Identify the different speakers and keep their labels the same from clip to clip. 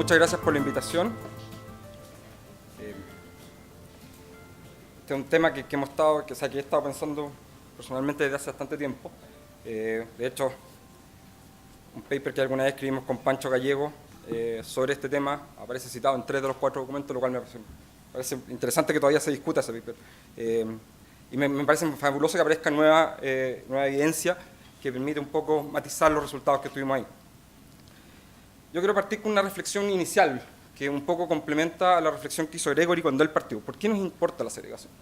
Speaker 1: Muchas gracias por la invitación. Este es un tema que hemos estado, que he estado pensando personalmente desde hace bastante tiempo. De hecho, un paper que alguna vez escribimos con Pancho Gallego sobre este tema aparece citado en 3 de los 4 documentos, lo cual me parece interesante que todavía se discuta ese paper. Y me parece fabuloso que aparezca nueva evidencia que permite un poco matizar los resultados que tuvimos ahí. Yo quiero partir con una reflexión inicial que un poco complementa a la reflexión que hizo Gregory cuando él partió. ¿Por qué nos importa la segregación?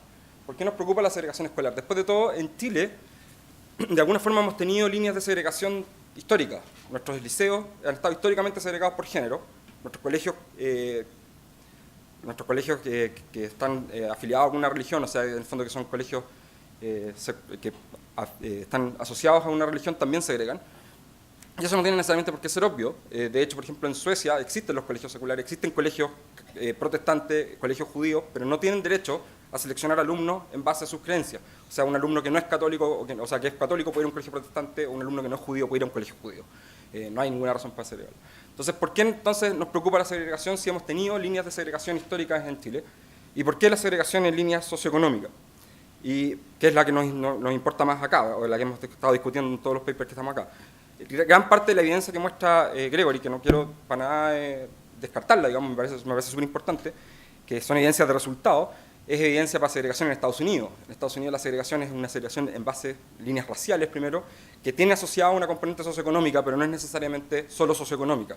Speaker 1: ¿Por qué nos preocupa la segregación escolar? Después de todo, en Chile, de alguna forma hemos tenido líneas de segregación históricas. Nuestros liceos han estado históricamente segregados por género. Nuestros colegios que están afiliados a alguna religión, o sea, en el fondo que son colegios que están asociados a una religión, también segregan. Y eso no tiene necesariamente por qué ser obvio. De hecho, por ejemplo, en Suecia existen los colegios seculares, existen colegios protestantes, colegios judíos, pero no tienen derecho a seleccionar alumnos en base a sus creencias. O sea, un alumno que no es católico, que es católico puede ir a un colegio protestante, o un alumno que no es judío puede ir a un colegio judío. No hay ninguna razón para segregarlo. Entonces, ¿por qué entonces nos preocupa la segregación si hemos tenido líneas de segregación históricas en Chile? ¿Y por qué la segregación en líneas socioeconómicas? Y qué es la que nos importa más acá, o la que hemos estado discutiendo en todos los papers que estamos acá. Gran parte de la evidencia que muestra Gregory, que no quiero para nada descartarla, digamos, me parece súper importante, que son evidencias de resultados, es evidencia para segregación en Estados Unidos. En Estados Unidos la segregación es una segregación en base a líneas raciales, primero, que tiene asociada una componente socioeconómica, pero no es necesariamente solo socioeconómica.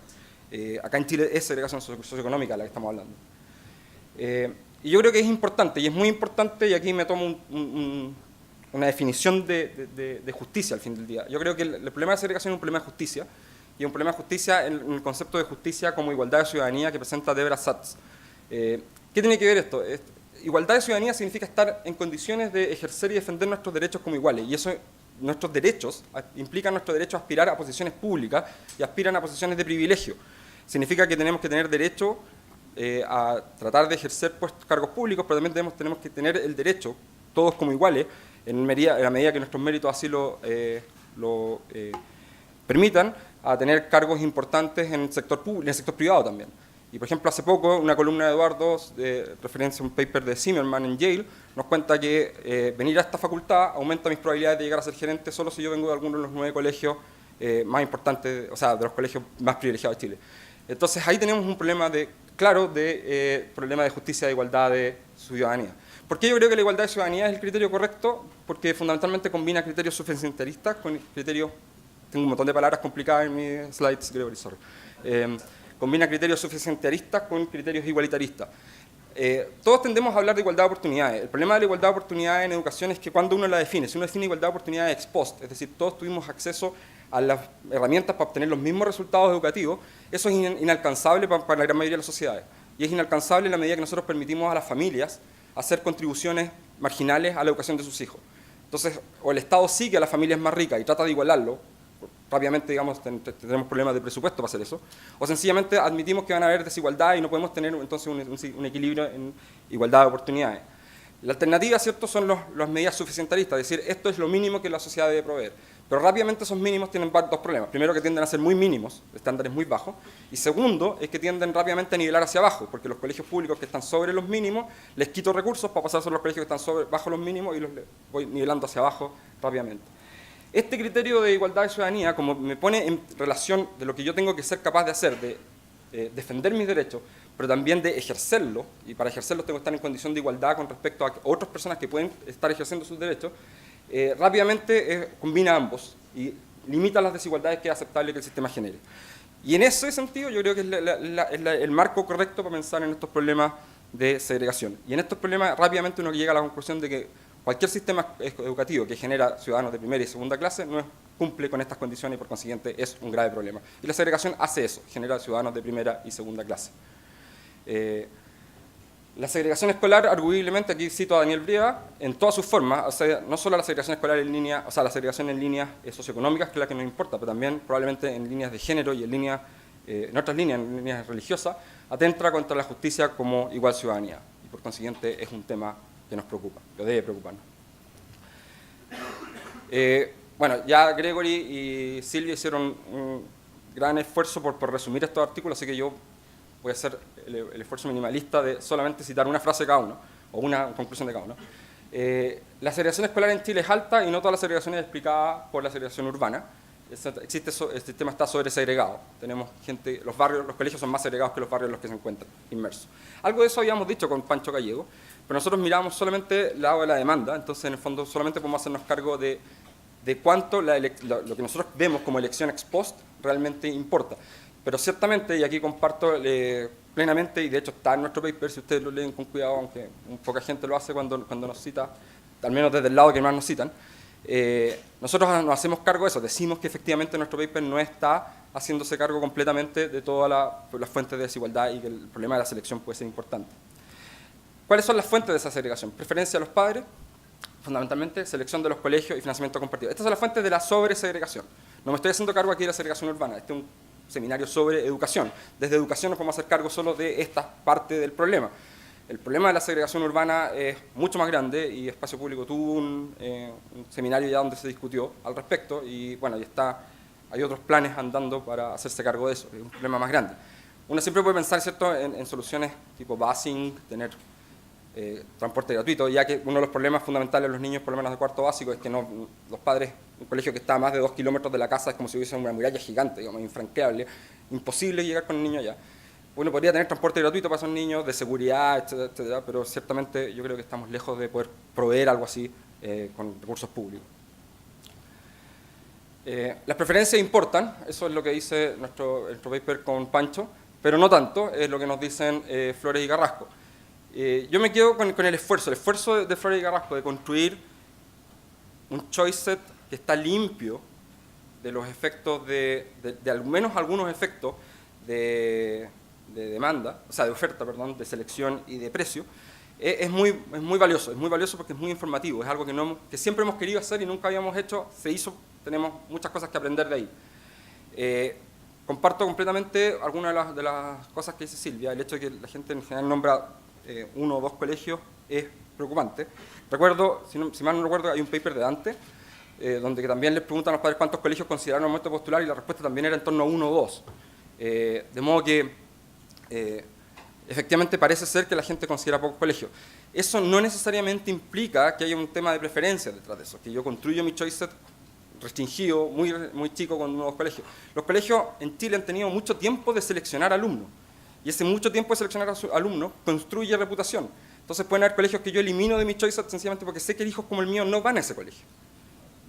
Speaker 1: Acá en Chile es segregación socioeconómica la que estamos hablando. Y yo creo que es importante, y es muy importante, y aquí me tomo una definición de justicia al fin del día. Yo creo que el problema de segregación es un problema de justicia, y un problema de justicia en el concepto de justicia como igualdad de ciudadanía que presenta Debra Satz. ¿Qué tiene que ver esto? Igualdad de ciudadanía significa estar en condiciones de ejercer y defender nuestros derechos como iguales, y eso, nuestros derechos, implican nuestro derecho a aspirar a posiciones públicas y aspiran a posiciones de privilegio. Significa que tenemos que tener derecho a tratar de ejercer cargos públicos, pero también tenemos que tener el derecho, todos como iguales, en la medida que nuestros méritos así lo permitan, a tener cargos importantes en el sector privado también. Y por ejemplo, hace poco, una columna de Eduardo, de referencia a un paper de Zimmerman en Yale, nos cuenta que venir a esta facultad aumenta mis probabilidades de llegar a ser gerente solo si yo vengo de alguno de los 9 colegios más importantes, o sea, de los colegios más privilegiados de Chile. Entonces ahí tenemos un problema problema de justicia, de igualdad de ciudadanía. ¿Por qué yo creo que la igualdad de ciudadanía es el criterio correcto? Porque fundamentalmente combina criterios suficientaristas con criterios, tengo un montón de palabras complicadas en mis slides, Gregory, sorry. Combina criterios suficientaristas con criterios igualitaristas. Todos tendemos a hablar de igualdad de oportunidades. El problema de la igualdad de oportunidades en educación es que cuando uno la define, si uno define igualdad de oportunidades ex post, es decir, todos tuvimos acceso a las herramientas para obtener los mismos resultados educativos, eso es inalcanzable para la gran mayoría de las sociedades. Y es inalcanzable en la medida que nosotros permitimos a las familias hacer contribuciones marginales a la educación de sus hijos. Entonces, o el Estado sigue a las familias más ricas y trata de igualarlo, rápidamente, digamos, tenemos problemas de presupuesto para hacer eso, o sencillamente admitimos que van a haber desigualdad y no podemos tener entonces un equilibrio en igualdad de oportunidades. La alternativa, ¿cierto?, son las medidas suficientaristas, es decir, esto es lo mínimo que la sociedad debe proveer. Pero rápidamente esos mínimos tienen dos problemas. Primero, que tienden a ser muy mínimos, estándares muy bajos, y segundo, es que tienden rápidamente a nivelar hacia abajo, porque los colegios públicos que están sobre los mínimos, les quito recursos para pasar a los colegios que están bajo los mínimos y los voy nivelando hacia abajo rápidamente. Este criterio de igualdad de ciudadanía, como me pone en relación de lo que yo tengo que ser capaz de hacer, de defender mis derechos, pero también de ejercerlo, y para ejercerlo tengo que estar en condición de igualdad con respecto a otras personas que pueden estar ejerciendo sus derechos, rápidamente combina ambos y limita las desigualdades que es aceptable que el sistema genere. Y en ese sentido yo creo que es el marco correcto para pensar en estos problemas de segregación. Y en estos problemas rápidamente uno llega a la conclusión de que cualquier sistema educativo que genera ciudadanos de primera y segunda clase no cumple con estas condiciones y por consiguiente es un grave problema. Y la segregación hace eso, genera ciudadanos de primera y segunda clase. La segregación escolar, arguiblemente, aquí cito a Daniel Brieva, en todas sus formas, o sea, no solo la segregación escolar en línea, o sea, la segregación en líneas socioeconómicas, que es la que nos importa, pero también probablemente en líneas de género y en otras líneas, en líneas religiosas, atenta contra la justicia como igual ciudadanía. Y por consiguiente es un tema que nos preocupa, que debe preocuparnos. Bueno, ya Gregory y Silvia hicieron un gran esfuerzo por resumir estos artículos, así que yo voy a hacer el esfuerzo minimalista de solamente citar una frase de cada uno, o una conclusión de cada uno. La segregación escolar en Chile es alta y no toda la segregación es explicada por la segregación urbana. El sistema está sobresegregado. Tenemos gente, los colegios son más segregados que los barrios en los que se encuentran inmersos. Algo de eso habíamos dicho con Pancho Gallego, pero nosotros miramos solamente el lado de la demanda, entonces en el fondo solamente podemos hacernos cargo de cuánto lo que nosotros vemos como elección ex post realmente importa. Pero ciertamente, y aquí comparto plenamente, y de hecho está en nuestro paper, si ustedes lo leen con cuidado, aunque poca gente lo hace cuando nos cita, al menos desde el lado que más nos citan, nosotros nos hacemos cargo de eso, decimos que efectivamente nuestro paper no está haciéndose cargo completamente de todas las fuentes de desigualdad y que el problema de la selección puede ser importante. ¿Cuáles son las fuentes de esa segregación? Preferencia de los padres, fundamentalmente, selección de los colegios y financiamiento compartido. Estas son las fuentes de la sobresegregación. No me estoy haciendo cargo aquí de la segregación urbana, este es un seminario sobre educación. Desde educación nos podemos hacer cargo solo de esta parte del problema. El problema de la segregación urbana es mucho más grande y Espacio Público tuvo un seminario ya donde se discutió al respecto y bueno, hay otros planes andando para hacerse cargo de eso, es un problema más grande. Uno siempre puede pensar, ¿cierto?, en soluciones tipo busing, tener transporte gratuito, ya que uno de los problemas fundamentales de los niños, por lo menos de cuarto básico, es que los padres, un colegio que está a más de 2 kilómetros de la casa es como si hubiese una muralla gigante, digamos, infranqueable, imposible llegar con el niño allá. Uno podría tener transporte gratuito para esos niños, de seguridad, etcétera, etcétera, pero ciertamente yo creo que estamos lejos de poder proveer algo así con recursos públicos. Las preferencias importan, eso es lo que dice nuestro paper con Pancho, pero no tanto, es lo que nos dicen Flores y Carrasco. Yo me quedo con el esfuerzo de Flores y Carrasco de construir un choice set que está limpio de los efectos de al menos algunos efectos de demanda, o sea, de oferta, perdón, de selección y de precio, es muy valioso porque es muy informativo, es algo que siempre hemos querido hacer y nunca habíamos hecho, se hizo, tenemos muchas cosas que aprender de ahí. Comparto completamente algunas de las cosas que dice Silvia, el hecho de que la gente en general nombra 1 o 2 colegios es preocupante. Recuerdo, si mal no recuerdo, hay un paper de Dante, donde que también les preguntan a los padres cuántos colegios consideraron el momento de postular y la respuesta también era en torno a 1 o 2. De modo que efectivamente parece ser que la gente considera pocos colegios. Eso no necesariamente implica que haya un tema de preferencia detrás de eso, que yo construyo mi choice set restringido, muy chico con nuevos colegios. Los colegios en Chile han tenido mucho tiempo de seleccionar alumnos, y ese mucho tiempo de seleccionar alumnos construye reputación. Entonces pueden haber colegios que yo elimino de mi choice set sencillamente porque sé que hijos como el mío no van a ese colegio.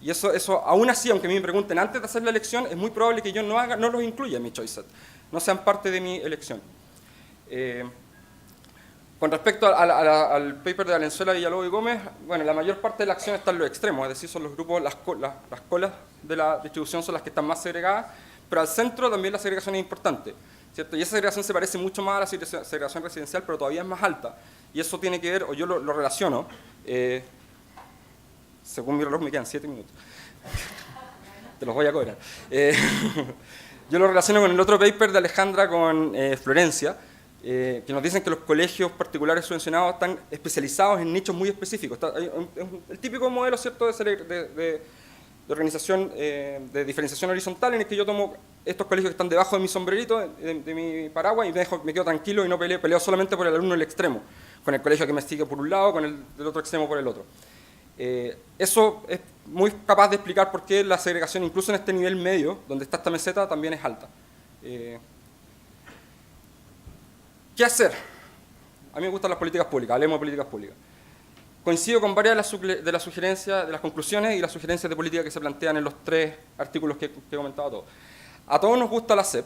Speaker 1: Y eso aún así, aunque a mí me pregunten antes de hacer la elección, es muy probable que yo no los incluya en mi choice set, no sean parte de mi elección. Con respecto al paper de Valenzuela, Villalobos y Gómez, bueno, la mayor parte de la acción está en los extremos, es decir, son los grupos, las colas de la distribución son las que están más segregadas, pero al centro también la segregación es importante, ¿cierto? Y esa segregación se parece mucho más a la segregación residencial, pero todavía es más alta, y eso tiene que ver, o yo lo relaciono, según mi reloj me quedan 7 minutos, te los voy a cobrar. Yo lo relaciono con el otro paper de Alejandra con Florencia, que nos dicen que los colegios particulares subvencionados están especializados en nichos muy específicos. El típico modelo, ¿cierto?, de organización, de diferenciación horizontal, en el que yo tomo estos colegios que están debajo de mi sombrerito, de mi paraguas, y me quedo tranquilo y no peleo solamente por el alumno del extremo, con el colegio que me sigue por un lado, con el del otro extremo por el otro. Eso es muy capaz de explicar por qué la segregación, incluso en este nivel medio, donde está esta meseta, también es alta. ¿Qué hacer? A mí me gustan las políticas públicas, hablemos de políticas públicas. Coincido con varias de las sugerencias, de las conclusiones y las sugerencias de política que se plantean en los 3 artículos que he comentado todos. A todos nos gusta la SEP,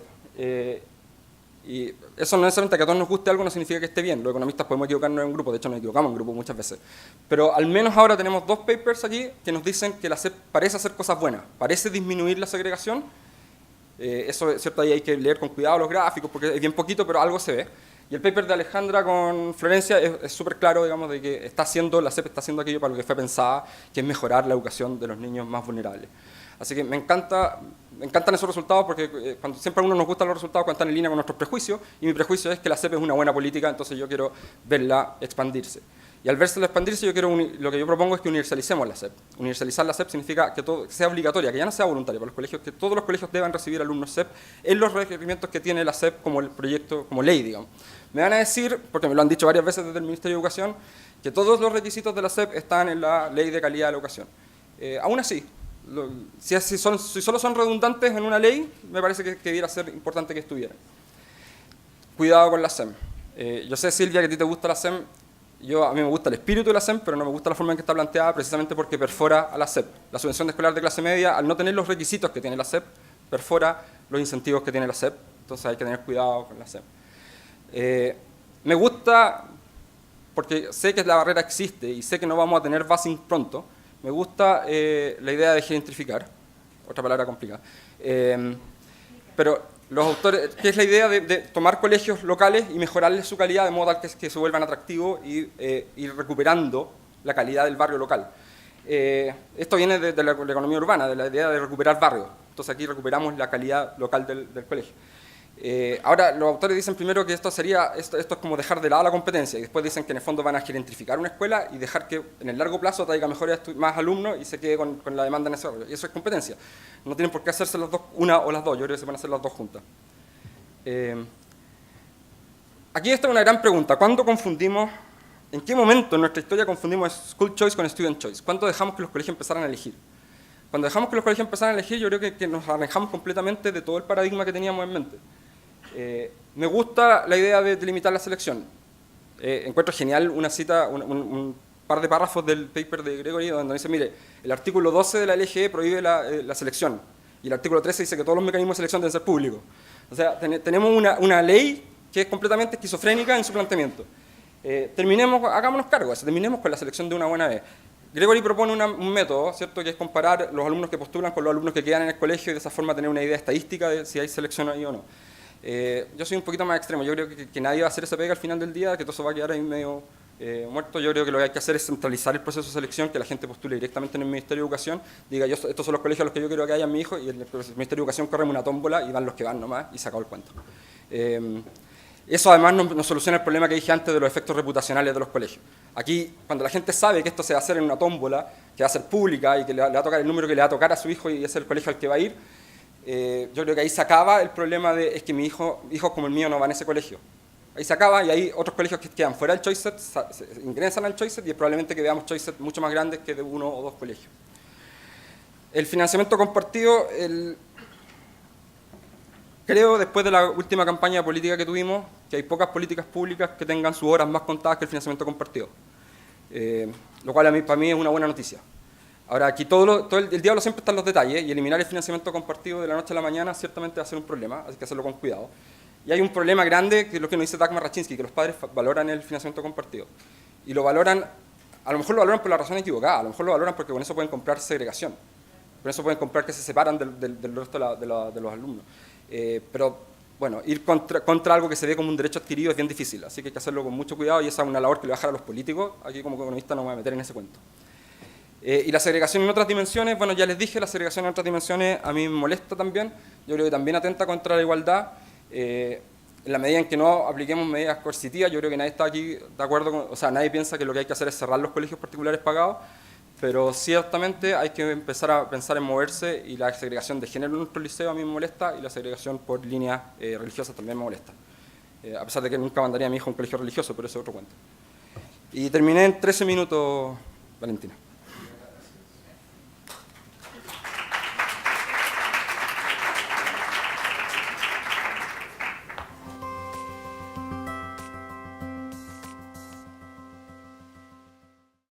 Speaker 1: y eso no necesariamente que a todos nos guste algo no significa que esté bien. Los economistas podemos equivocarnos en un grupo, de hecho nos equivocamos en grupo muchas veces. Pero al menos ahora tenemos 2 papers aquí que nos dicen que la SEP parece hacer cosas buenas, parece disminuir la segregación. Eso es cierto, ahí hay que leer con cuidado los gráficos porque es bien poquito, pero algo se ve. Y el paper de Alejandra con Florencia es súper claro, digamos, de que la SEP está haciendo aquello para lo que fue pensada, que es mejorar la educación de los niños más vulnerables. Así que me encantan esos resultados porque siempre a uno nos gustan los resultados cuando están en línea con nuestros prejuicios, y mi prejuicio es que la SEP es una buena política, entonces yo quiero verla expandirse. Y al verse expandirse, lo que yo propongo es que universalicemos la SEP. Universalizar la SEP significa que todo sea obligatoria, que ya no sea voluntaria para los colegios, que todos los colegios deban recibir alumnos SEP en los requerimientos que tiene la SEP como el proyecto, como ley, digamos. Me van a decir, porque me lo han dicho varias veces desde el Ministerio de Educación, que todos los requisitos de la SEP están en la Ley de Calidad de la Educación. Aún así, si solo son redundantes en una ley, me parece que debiera ser importante que estuvieran. Cuidado con la SEM. Yo sé, Silvia, que a ti te gusta la SEM. A mí me gusta el espíritu de la SEM, pero no me gusta la forma en que está planteada, precisamente porque perfora a la SEP. La subvención de escolar de clase media, al no tener los requisitos que tiene la SEP, perfora los incentivos que tiene la SEP. Entonces hay que tener cuidado con la SEP. Me gusta, porque sé que la barrera existe y sé que no vamos a tener basing pronto, me gusta la idea de gentrificar, otra palabra complicada. Pero los autores, que es la idea de tomar colegios locales y mejorarles su calidad de modo tal que se vuelvan atractivos y ir recuperando la calidad del barrio local. Esto viene de la economía urbana, de la idea de recuperar barrios. Entonces aquí recuperamos la calidad local del colegio. Ahora, los autores dicen primero que esto es como dejar de lado la competencia, y después dicen que en el fondo van a gentrificar una escuela y dejar que en el largo plazo traiga más alumnos y se quede con la demanda necesaria. Y eso es competencia. No tienen por qué hacerse las dos, una o las dos, yo creo que se van a hacer las dos juntas. Aquí está una gran pregunta. ¿En qué momento en nuestra historia confundimos school choice con student choice? ¿Cuándo dejamos que los colegios empezaran a elegir? Cuando dejamos que los colegios empezaran a elegir, yo creo que nos alejamos completamente de todo el paradigma que teníamos en mente. Me gusta la idea de limitar la selección. Encuentro genial una cita, un par de párrafos del paper de Gregory, donde dice, mire, el artículo 12 de la LGE prohíbe la selección, y el artículo 13 dice que todos los mecanismos de selección deben ser públicos. O sea, tenemos una ley que es completamente esquizofrénica en su planteamiento. Hagámonos cargo de eso, terminemos con la selección de una buena vez. Gregory propone un método, ¿cierto?, que es comparar los alumnos que postulan con los alumnos que quedan en el colegio y de esa forma tener una idea estadística de si hay selección ahí o no. Yo soy un poquito más extremo, yo creo que nadie va a hacer esa pega al final del día, que todo eso va a quedar ahí medio muerto. Yo creo que lo que hay que hacer es centralizar el proceso de selección, que la gente postule directamente en el Ministerio de Educación, diga, estos son los colegios a los que yo quiero que haya mi hijo, y el Ministerio de Educación corre una tómbola y van los que van nomás, y se acabó el cuento. Eso además nos soluciona el problema que dije antes de los efectos reputacionales de los colegios. Aquí, cuando la gente sabe que esto se va a hacer en una tómbola, que va a ser pública y que le va a tocar el número que le va a tocar a su hijo y es el colegio al que va a ir, yo creo que ahí se acaba el problema de es que mi hijos como el mío no van a ese colegio. Ahí se acaba y hay otros colegios que quedan fuera del choice set, ingresan al choice set y es probablemente que veamos choice set mucho más grandes que de uno o dos colegios. El financiamiento compartido, creo, después de la última campaña política que tuvimos, que hay pocas políticas públicas que tengan sus horas más contadas que el financiamiento compartido. Lo cual para mí es una buena noticia. Ahora, aquí el diablo siempre está en los detalles, y eliminar el financiamiento compartido de la noche a la mañana ciertamente va a ser un problema, así que hacerlo con cuidado. Y hay un problema grande, que es lo que nos dice Dagmar Rachinsky, que los padres valoran el financiamiento compartido. Y lo valoran, a lo mejor lo valoran por la razón equivocada, a lo mejor lo valoran porque con eso pueden comprar segregación. Con eso pueden comprar que se separan del resto de los alumnos. Pero, bueno, ir contra algo que se ve como un derecho adquirido es bien difícil, así que hay que hacerlo con mucho cuidado, y esa es una labor que le voy a dejar a los políticos. Aquí como economista no me voy a meter en ese cuento. Y la segregación en otras dimensiones, bueno, ya les dije, la segregación en otras dimensiones a mí me molesta también. Yo creo que también atenta contra la igualdad. En la medida en que no apliquemos medidas coercitivas, yo creo que nadie está aquí de acuerdo o sea, nadie piensa que lo que hay que hacer es cerrar los colegios particulares pagados, pero ciertamente hay que empezar a pensar en moverse, y la segregación de género en nuestro liceo a mí me molesta, y la segregación por líneas religiosas también me molesta. A pesar de que nunca mandaría a mi hijo a un colegio religioso, pero eso es otro cuento. Y terminé en 13 minutos, Valentina.